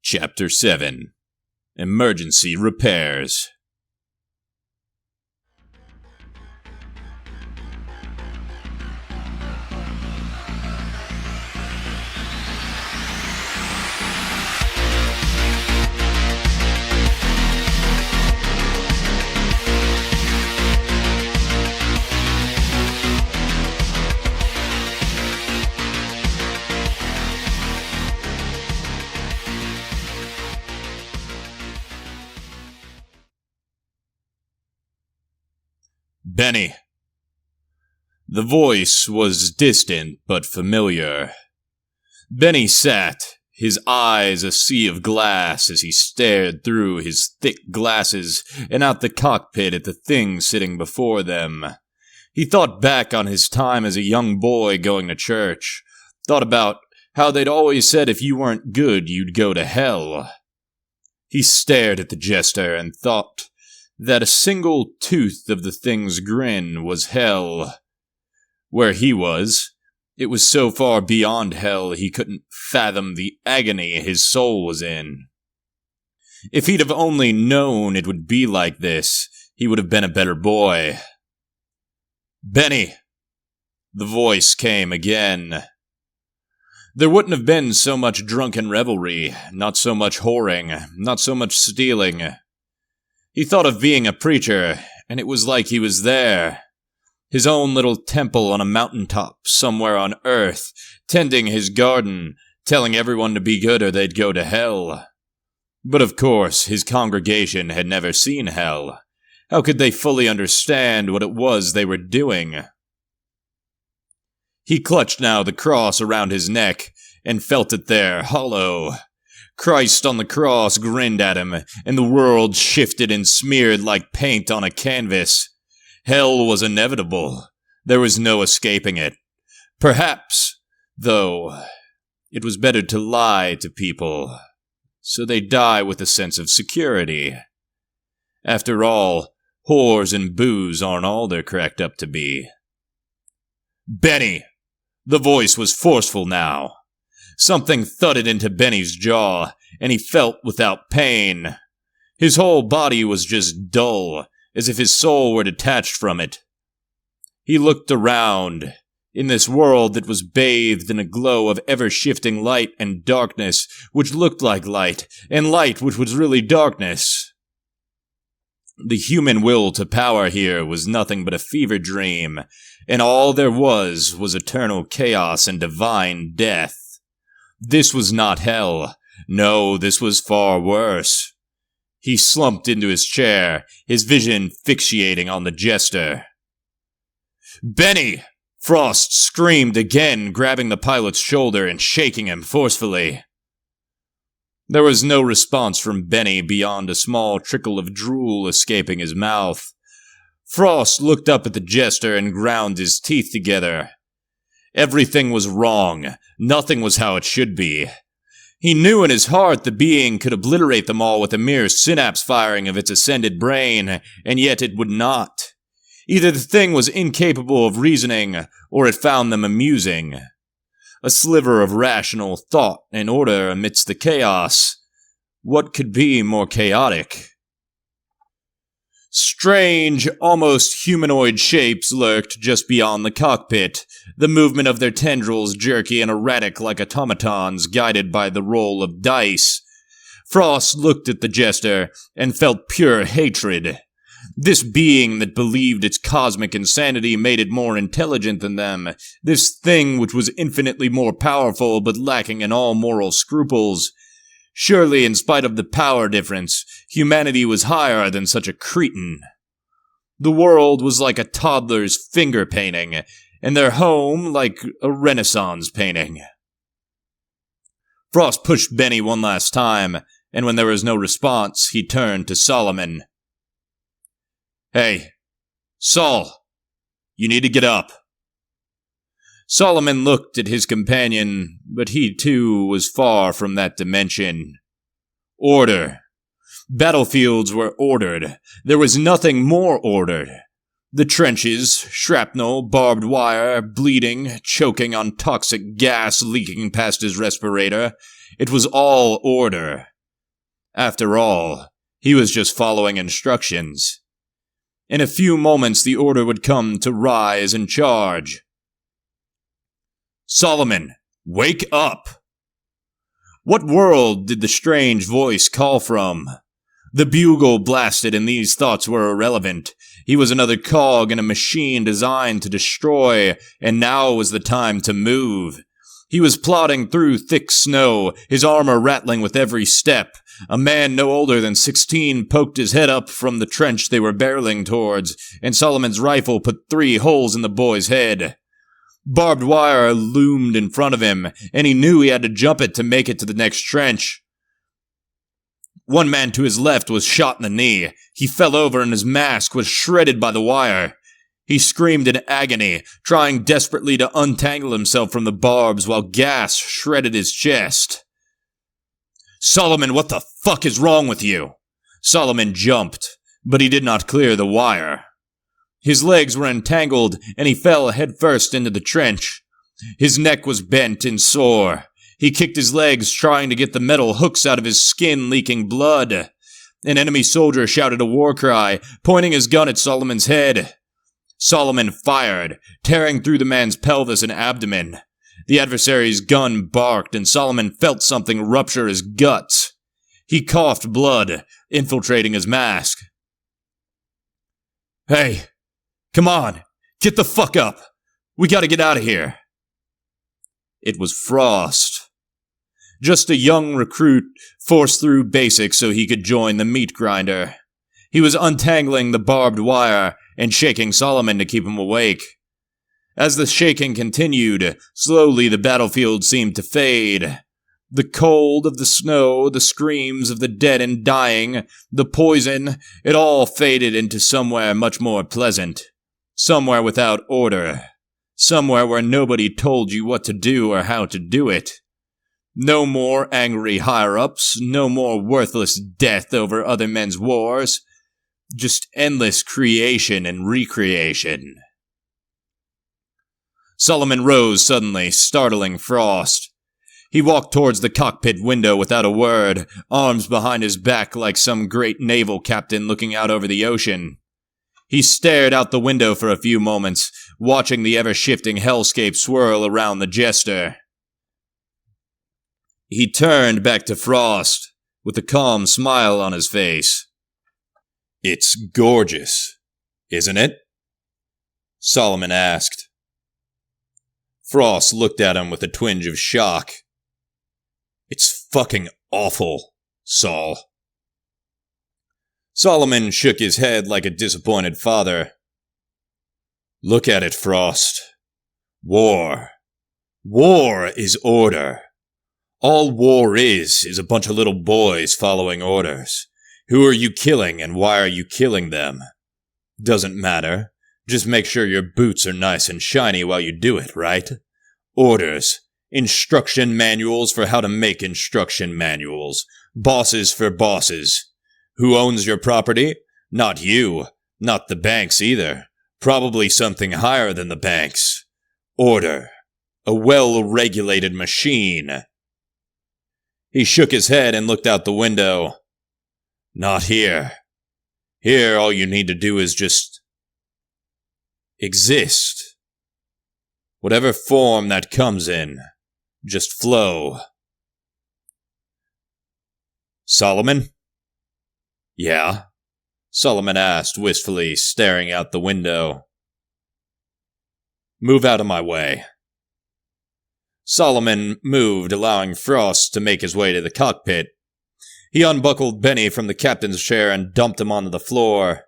Chapter 7. Emergency Repairs. Benny. The voice was distant but familiar. Benny sat, his eyes a sea of glass as he stared through his thick glasses and out the cockpit at the thing sitting before them. He thought back on his time as a young boy going to church, thought about how they'd always said if you weren't good, you'd go to hell. He stared at the jester and thought that a single tooth of the thing's grin was hell. Where he was, it was so far beyond hell he couldn't fathom the agony his soul was in. If he'd have only known it would be like this, he would have been a better boy. Benny! The voice came again. There wouldn't have been so much drunken revelry, not so much whoring, not so much stealing. He thought of being a preacher, and it was like he was there. His own little temple on a mountaintop somewhere on earth, tending his garden, telling everyone to be good or they'd go to hell. But of course, his congregation had never seen hell. How could they fully understand what it was they were doing? He clutched now the cross around his neck and felt it there, hollow. Christ on the cross grinned at him, and the world shifted and smeared like paint on a canvas. Hell was inevitable. There was no escaping it. Perhaps, though, it was better to lie to people, so they die with a sense of security. After all, whores and booze aren't all they're cracked up to be. Benny! The voice was forceful now. Something thudded into Benny's jaw, and he felt without pain. His whole body was just dull, as if his soul were detached from it. He looked around, in this world that was bathed in a glow of ever-shifting light and darkness, which looked like light, and light which was really darkness. The human will to power here was nothing but a fever dream, and all there was eternal chaos and divine death. This was not hell. No, this was far worse. He slumped into his chair, his vision fixating on the jester. Benny! Frost screamed again, grabbing the pilot's shoulder and shaking him forcefully. There was no response from Benny beyond a small trickle of drool escaping his mouth. Frost looked up at the jester and ground his teeth together. Everything was wrong. Nothing was how it should be. He knew in his heart the being could obliterate them all with a mere synapse firing of its ascended brain, and yet it would not. Either the thing was incapable of reasoning, or it found them amusing. A sliver of rational thought and order amidst the chaos. What could be more chaotic? Strange, almost humanoid shapes lurked just beyond the cockpit, the movement of their tendrils jerky and erratic like automatons guided by the roll of dice. Frost looked at the jester and felt pure hatred. This being that believed its cosmic insanity made it more intelligent than them, this thing which was infinitely more powerful but lacking in all moral scruples. Surely, in spite of the power difference, humanity was higher than such a cretin. The world was like a toddler's finger painting, and their home like a Renaissance painting. Frost pushed Benny one last time, and when there was no response, he turned to Solomon. Hey, Sol, you need to get up. Solomon looked at his companion, but he too was far from that dimension. Order. Battlefields were ordered. There was nothing more ordered. The trenches, shrapnel, barbed wire, bleeding, choking on toxic gas leaking past his respirator. It was all order. After all, he was just following instructions. In a few moments, the order would come to rise and charge. Solomon, wake up! What world did the strange voice call from? The bugle blasted and these thoughts were irrelevant. He was another cog in a machine designed to destroy, and now was the time to move. He was plodding through thick snow, his armor rattling with every step. A man no older than 16 poked his head up from the trench they were barreling towards, and Solomon's rifle put 3 holes in the boy's head. Barbed wire loomed in front of him, and he knew he had to jump it to make it to the next trench. One man to his left was shot in the knee. He fell over and his mask was shredded by the wire. He screamed in agony, trying desperately to untangle himself from the barbs while gas shredded his chest. Solomon, what the fuck is wrong with you? Solomon jumped, but he did not clear the wire. His legs were entangled and he fell headfirst into the trench. His neck was bent and sore. He kicked his legs, trying to get the metal hooks out of his skin, leaking blood. An enemy soldier shouted a war cry, pointing his gun at Solomon's head. Solomon fired, tearing through the man's pelvis and abdomen. The adversary's gun barked, and Solomon felt something rupture his guts. He coughed blood, infiltrating his mask. Hey, come on, get the fuck up. We gotta get out of here. It was Frost. Just a young recruit forced through basics so he could join the meat grinder. He was untangling the barbed wire and shaking Solomon to keep him awake. As the shaking continued, slowly the battlefield seemed to fade. The cold of the snow, the screams of the dead and dying, the poison, it all faded into somewhere much more pleasant. Somewhere without order. Somewhere where nobody told you what to do or how to do it. No more angry higher-ups, no more worthless death over other men's wars. Just endless creation and recreation. Solomon rose suddenly, startling Frost. He walked towards the cockpit window without a word, arms behind his back like some great naval captain looking out over the ocean. He stared out the window for a few moments, watching the ever-shifting hellscape swirl around the jester. He turned back to Frost, with a calm smile on his face. It's gorgeous, isn't it? Solomon asked. Frost looked at him with a twinge of shock. It's fucking awful, Sol. Solomon shook his head like a disappointed father. Look at it, Frost. War. War is order. All war is a bunch of little boys following orders. Who are you killing and why are you killing them? Doesn't matter. Just make sure your boots are nice and shiny while you do it, right? Orders. Instruction manuals for how to make instruction manuals. Bosses for bosses. Who owns your property? Not you. Not the banks either. Probably something higher than the banks. Order. A well-regulated machine. He shook his head and looked out the window. Not here. Here, all you need to do is just exist. Whatever form that comes in, just flow. Solomon? Yeah? Solomon asked wistfully, staring out the window. Move out of my way. Solomon moved, allowing Frost to make his way to the cockpit. He unbuckled Benny from the captain's chair and dumped him onto the floor.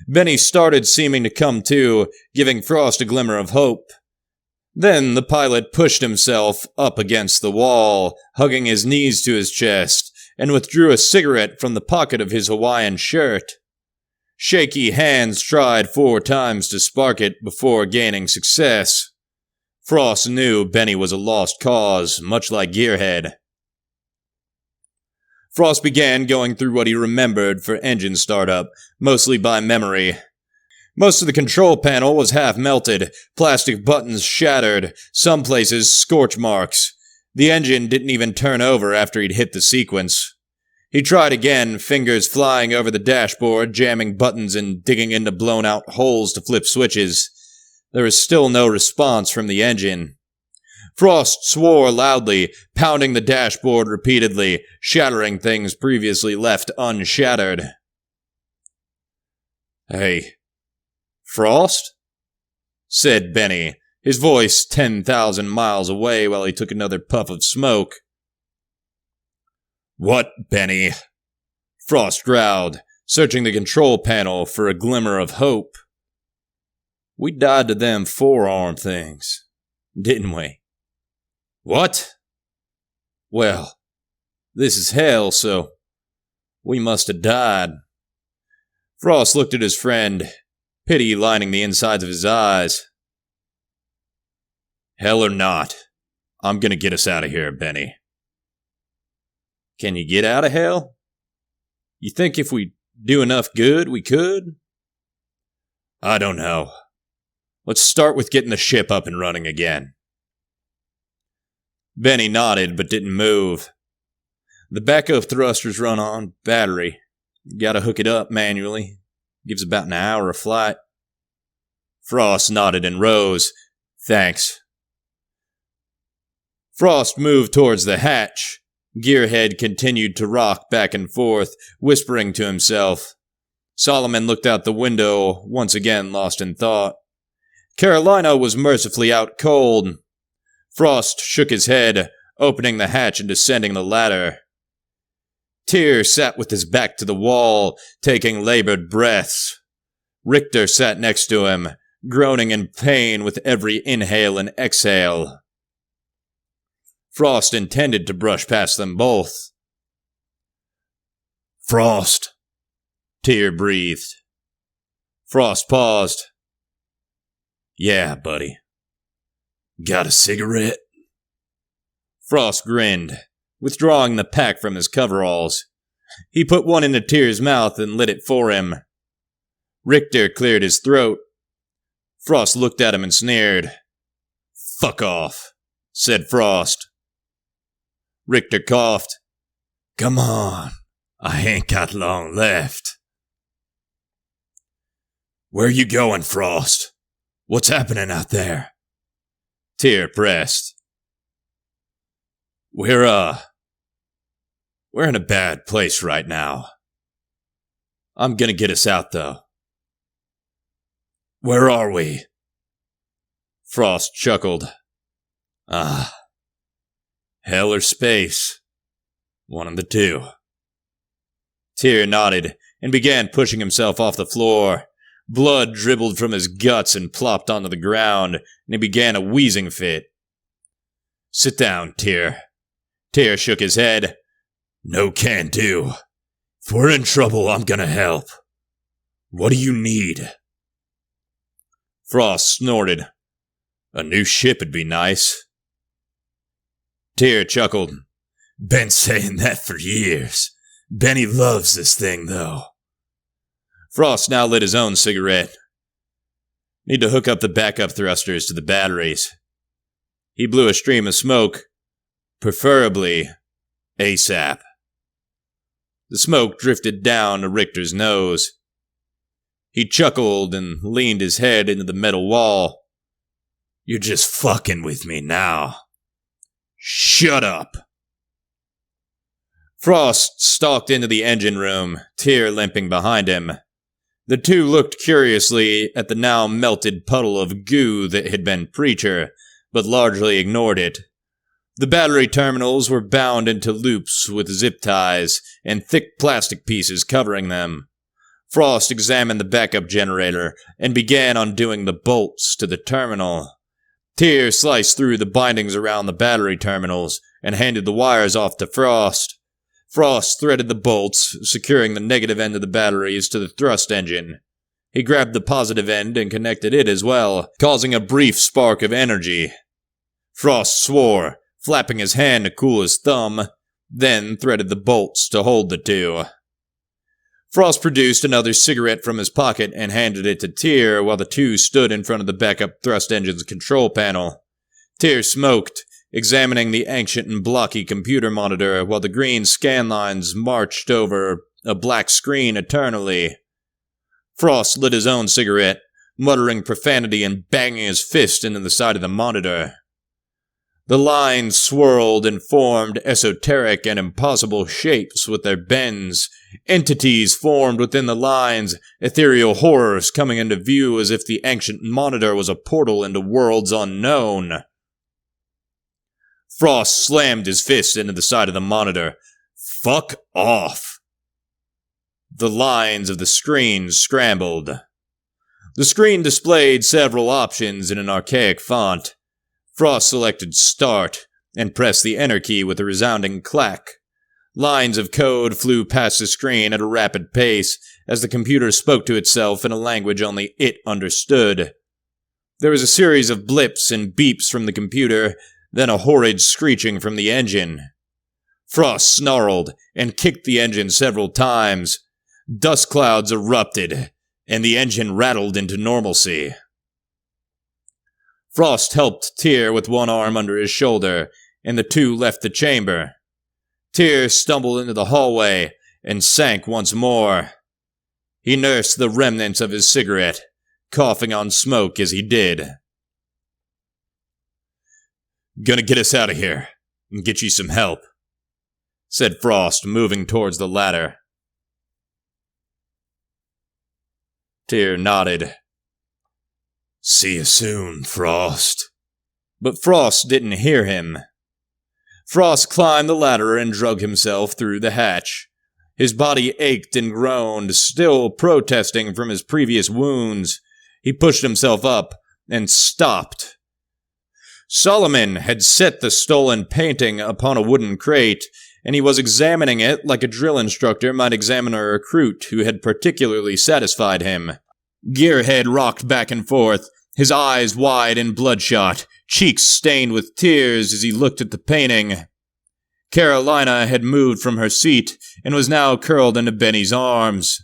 Benny started seeming to come to, giving Frost a glimmer of hope. Then the pilot pushed himself up against the wall, hugging his knees to his chest, and withdrew a cigarette from the pocket of his Hawaiian shirt. Shaky hands tried 4 times to spark it before gaining success. Frost knew Benny was a lost cause, much like Gearhead. Frost began going through what he remembered for engine startup, mostly by memory. Most of the control panel was half melted, plastic buttons shattered, some places scorch marks. The engine didn't even turn over after he'd hit the sequence. He tried again, fingers flying over the dashboard, jamming buttons and digging into blown-out holes to flip switches. There was still no response from the engine. Frost swore loudly, pounding the dashboard repeatedly, shattering things previously left unshattered. "Hey, Frost?" said Benny, his voice 10,000 miles away while he took another puff of smoke. "What, Benny?" Frost growled, searching the control panel for a glimmer of hope. "We died to them forearm things, didn't we?" "What?" "Well, this is hell, so we must have died." Frost looked at his friend, pity lining the insides of his eyes. "Hell or not, I'm gonna get us out of here, Benny." "Can you get out of hell? You think if we do enough good, we could?" "I don't know. Let's start with getting the ship up and running again." Benny nodded but didn't move. "The backup thrusters run on battery. Gotta hook it up manually. Gives about an hour of flight." Frost nodded and rose. "Thanks." Frost moved towards the hatch. Gearhead continued to rock back and forth, whispering to himself. Solomon looked out the window, once again lost in thought. Carolina was mercifully out cold. Frost shook his head, opening the hatch and descending the ladder. Tyr sat with his back to the wall, taking labored breaths. Richter sat next to him, groaning in pain with every inhale and exhale. Frost intended to brush past them both. "Frost," Tyr breathed. Frost paused. "Yeah, buddy. Got a cigarette?" Frost grinned, withdrawing the pack from his coveralls. He put one into Tyr's mouth and lit it for him. Richter cleared his throat. Frost looked at him and sneered. "Fuck off," said Frost. Richter coughed. "Come on, I ain't got long left." "Where you going, Frost? What's happening out there?" Tyr pressed. We're in a bad place right now. I'm gonna get us out, though." "Where are we?" Frost chuckled. Hell or space. One of the two." Tyr nodded and began pushing himself off the floor. Blood dribbled from his guts and plopped onto the ground, and he began a wheezing fit. "Sit down, Tyr." Tyr shook his head. "No can do. If we're in trouble, I'm gonna help. What do you need?" Frost snorted. "A new ship'd be nice." Tyr chuckled. "Been saying that for years. Benny loves this thing, though." Frost now lit his own cigarette. "Need to hook up the backup thrusters to the batteries." He blew a stream of smoke. "Preferably ASAP." The smoke drifted down to Richter's nose. He chuckled and leaned his head into the metal wall. "You're just fucking with me now." "Shut up." Frost stalked into the engine room, Tyr limping behind him. The two looked curiously at the now melted puddle of goo that had been Preacher, but largely ignored it. The battery terminals were bound into loops with zip ties and thick plastic pieces covering them. Frost examined the backup generator and began undoing the bolts to the terminal. Tyr sliced through the bindings around the battery terminals and handed the wires off to Frost. Frost threaded the bolts, securing the negative end of the batteries to the thrust engine. He grabbed the positive end and connected it as well, causing a brief spark of energy. Frost swore, flapping his hand to cool his thumb, then threaded the bolts to hold the two. Frost produced another cigarette from his pocket and handed it to Tyr while the two stood in front of the backup thrust engine's control panel. Tyr smoked, examining the ancient and blocky computer monitor while the green scan lines marched over a black screen eternally. Frost lit his own cigarette, muttering profanity and banging his fist into the side of the monitor. The lines swirled and formed esoteric and impossible shapes with their bends. Entities formed within the lines, ethereal horrors coming into view as if the ancient monitor was a portal into worlds unknown. Frost slammed his fist into the side of the monitor. Fuck off! The lines of the screen scrambled. The screen displayed several options in an archaic font. Frost selected Start and pressed the Enter key with a resounding clack. Lines of code flew past the screen at a rapid pace as the computer spoke to itself in a language only it understood. There was a series of blips and beeps from the computer, then a horrid screeching from the engine. Frost snarled and kicked the engine several times. Dust clouds erupted, and the engine rattled into normalcy. Frost helped Tyr with one arm under his shoulder, and the two left the chamber. Tyr stumbled into the hallway and sank once more. He nursed the remnants of his cigarette, coughing on smoke as he did. "Gonna get us out of here, and get you some help," said Frost, moving towards the ladder. Tyr nodded. "See you soon, Frost." But Frost didn't hear him. Frost climbed the ladder and drug himself through the hatch. His body ached and groaned, still protesting from his previous wounds. He pushed himself up and stopped. Solomon had set the stolen painting upon a wooden crate, and he was examining it like a drill instructor might examine a recruit who had particularly satisfied him. Gearhead rocked back and forth, his eyes wide and bloodshot, cheeks stained with tears as he looked at the painting. Carolina had moved from her seat and was now curled into Benny's arms.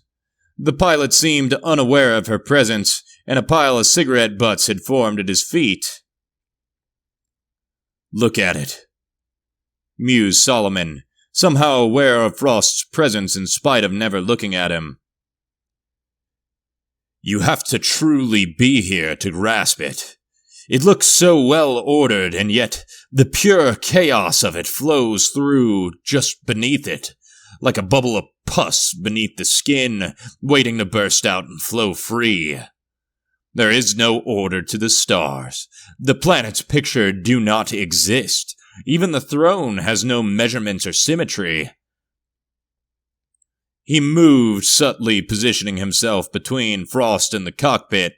The pilot seemed unaware of her presence, and a pile of cigarette butts had formed at his feet. "Look at it," mused Solomon, somehow aware of Frost's presence in spite of never looking at him. "You have to truly be here to grasp it. It looks so well ordered, and yet the pure chaos of it flows through just beneath it, like a bubble of pus beneath the skin, waiting to burst out and flow free. There is no order to the stars. The planets pictured do not exist. Even the throne has no measurements or symmetry." He moved, subtly positioning himself between Frost and the cockpit.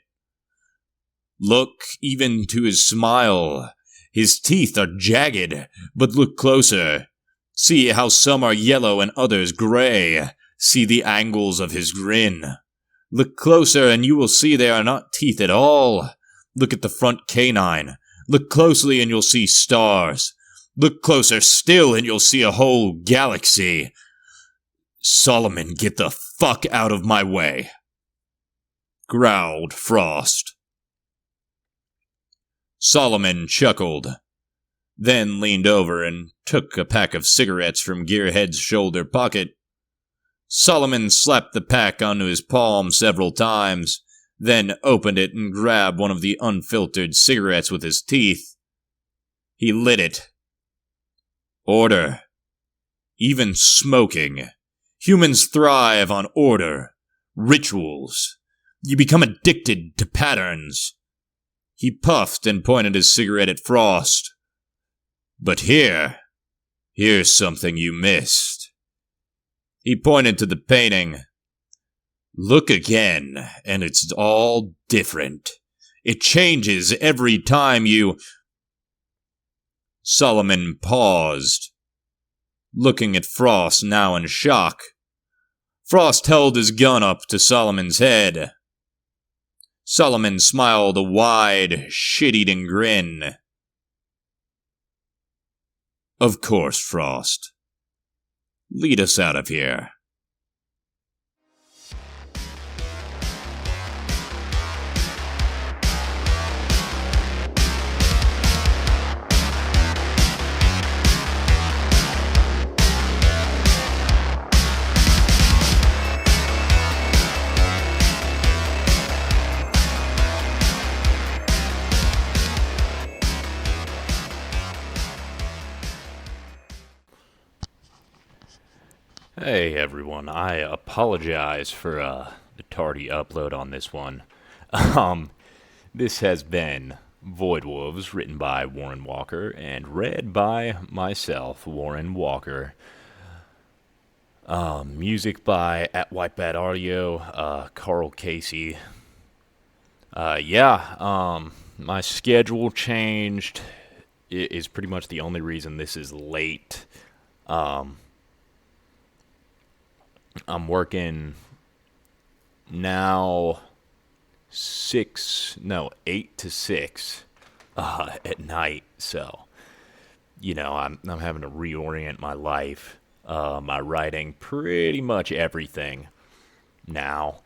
"Look even to his smile. His teeth are jagged, but look closer. See how some are yellow and others gray. See the angles of his grin. Look closer and you will see they are not teeth at all. Look at the front canine. Look closely and you'll see stars. Look closer still and you'll see a whole galaxy. Solomon, get the fuck out of my way," growled Frost. Solomon chuckled, then leaned over and took a pack of cigarettes from Gearhead's shoulder pocket. Solomon slapped the pack onto his palm several times, then opened it and grabbed one of the unfiltered cigarettes with his teeth. He lit it. Order. Even smoking. Humans thrive on order, rituals. You become addicted to patterns. He puffed and pointed his cigarette at Frost. "But here's something you missed." He pointed to the painting. "Look again, and it's all different. It changes every time you—" Solomon paused, looking at Frost now in shock. Frost held his gun up to Solomon's head. Solomon smiled a wide, shit-eating grin. "Of course, Frost. Lead us out of here." Hey everyone, I apologize for the tardy upload on this one. Um, this has been Void Wolves, written by Warren Walker and read by myself, Warren Walker. Music by at Whitebat Audio, Carl Casey. My schedule changed. It is pretty much the only reason this is late. I'm working now 8 to 6 at night. So, I'm having to reorient my life, my writing, pretty much everything now.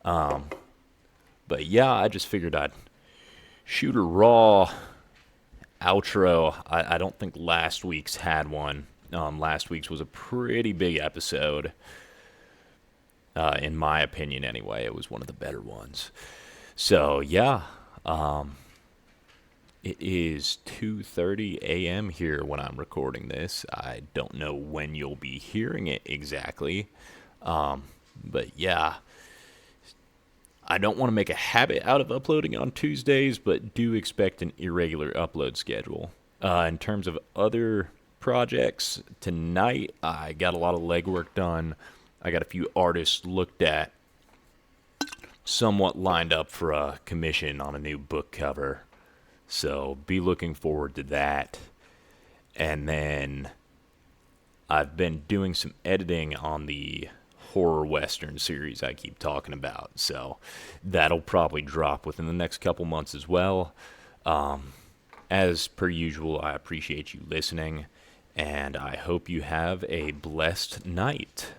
But yeah, I just figured I'd shoot a raw outro. I don't think last week's had one. Last week's was a pretty big episode. In my opinion, anyway. It was one of the better ones. So, yeah. It is 2:30 a.m. here when I'm recording this. I don't know when you'll be hearing it exactly. But, yeah. I don't want to make a habit out of uploading on Tuesdays, but do expect an irregular upload schedule. In terms of other projects, tonight I got a lot of legwork done. I got a few artists looked at, somewhat lined up for a commission on a new book cover. So be looking forward to that. And then I've been doing some editing on the horror western series I keep talking about. So that'll probably drop within the next couple months as well. As per usual, I appreciate you listening, and I hope you have a blessed night.